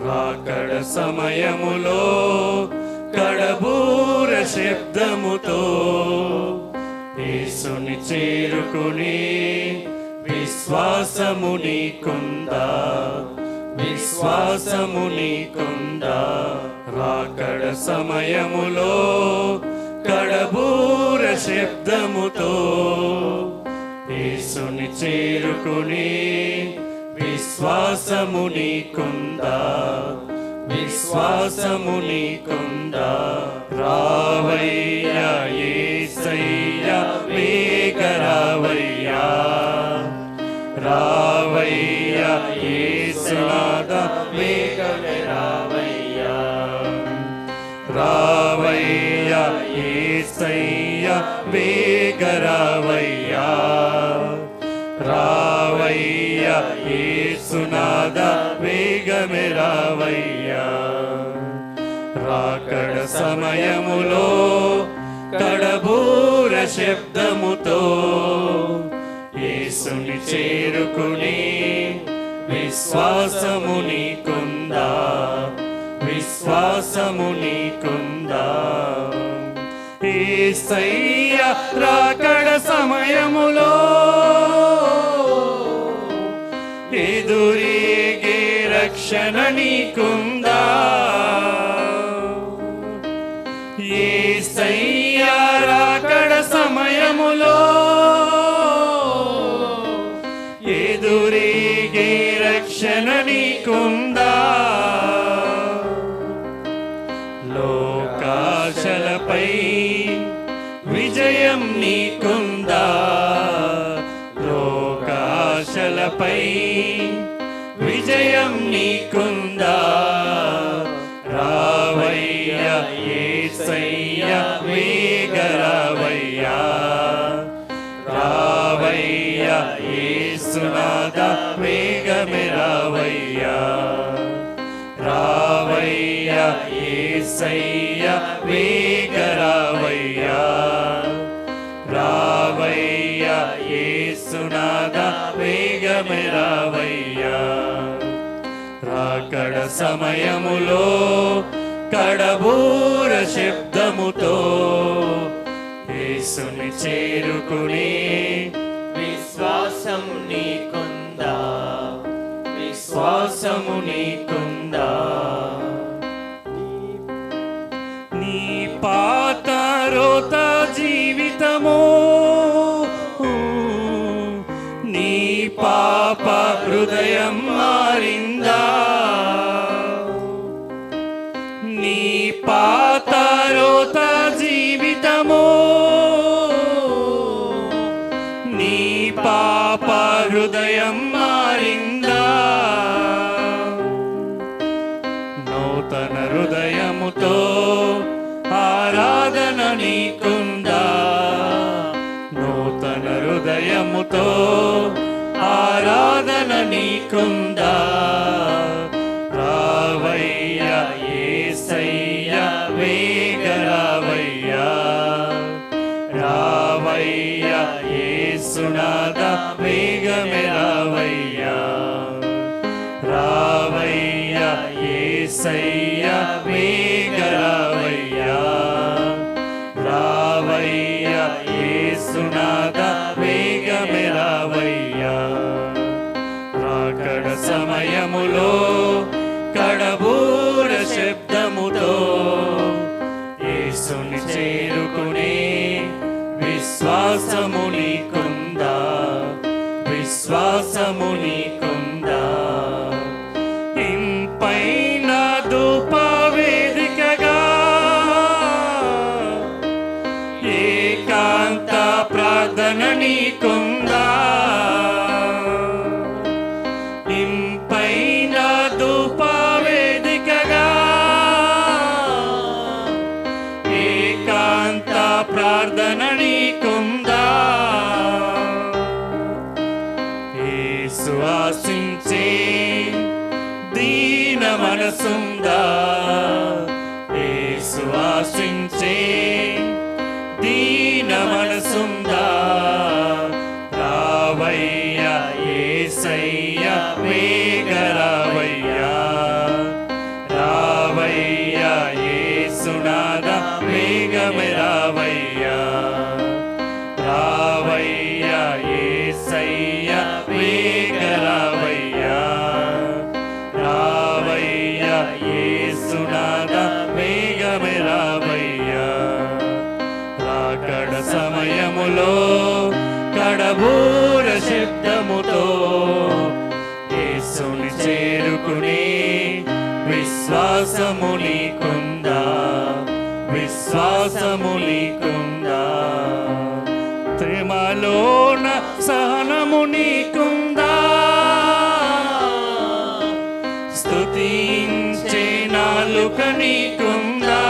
రాకడ సమయములో కడబూర శబ్దముతో యేసుని చేరుకుని విశ్వాసము నీకుందా, విశ్వాసము నీకుందా. రాకడ సమయములో కడబూర శబ్దముతో యేసుని చేరుకుని విశ్వాసము నీకుందా, విశ్వాసము నీకుందా. రావయ్యా యేసయ్యా వేగ రావయ్యా, రావయ్యా యేసునాథా వేగమే రావయ్యా, రావయ్యా యేసయ్యా వేగ రావయ్యా, రావయ్యా యేసునాథా వేగమే రావయ్యా. రాకడ సమయములో కడబూర శబ్దముతో యేసుని చేరుకుని విశ్వాసము నీకుందా, విశ్వాసము నీకుందా. యేసయ్యా రాకడ సమయములో ఎదురీగే రక్షణ నీకుందా. యేసయ్యా రాకడ సమయములో ఎదురీగే రక్షణ నీకుందా. లోకాశలపై విజయం నీకుందా, లోకాశలపై విజయం నీకుందా. రావయ్యా యేసయ్యా వేగ రావయ్యా, రావయ్యా యేసునాథా వేగమే రావయ్యా, రావయ్యా యేసయ్యా వేగ రావయ్యా, రావయ్యా యేసునాథా వేగమే రావయ్యా. రాకడ సమయములో కడబూర శబ్దముతో యేసుని చేరుకుని విశ్వాసము నీకుందా, విశ్వాసము నీకుందా. నీ పాత రోత జీవితము, నీ పాప హృదయం మారిందా, నీ పాత రోత జీవితము, నీ పాప హృదయం మారిందా. నూతన హృదయముతో ఆరాధన నీకుందా, నూతన హృదయముతో ఆరాధన నీకుందా. రావయ్యా యేసయ్యా వేగ రావయ్యా, రావయ్యా యేసునాథా వేగమే రావయ్యా, రావయ్యా యేసయ్యా వేగ రావయ్యా, రావయ్యా యేసునాథా వేగమే రావయ్యా. రాకడ సమయములో కడబూర శబ్దముతో యేసుని చేరుకుని విశ్వాసము నీకుందా, విశ్వాసము నీకుందా. ఇంపైన ధూప వేదికగా ఏకాంత ప్రార్థన నీకుందా, ఇంపైన ధూప వేదికగా ఏకాంత ప్రార్థన నీకుందా. యేసు ఆశించే దీన మనసుందా, యేసు ఆశించే దీన మనసుందా. రావయ్యా యేసయ్యా వేగ రావయ్యా, యేసునాథ వేగమే రావయ్యా. రాకడ సమయములో కడబూర శబ్దముతో యేసుని చేరుకునే విశ్వాసము నీకుందా, విశ్వాసము నీకుందా. ప్రేమలోన సహనము నీకుందా, స్తుతించే నాలుక నీకుందా.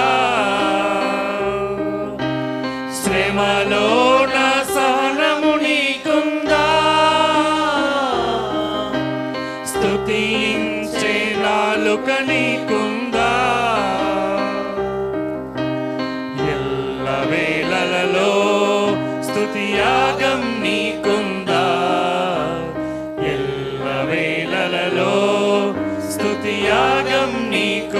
శ్రమలోన సహనము నీకుందా, స్తుతించే నాలుక నీకుందా. ఎల్ల వేళలలో స్తుతియాగం నీకుందా, ఎల్ల వేళలలో స్తుతియాగం నీకుందా.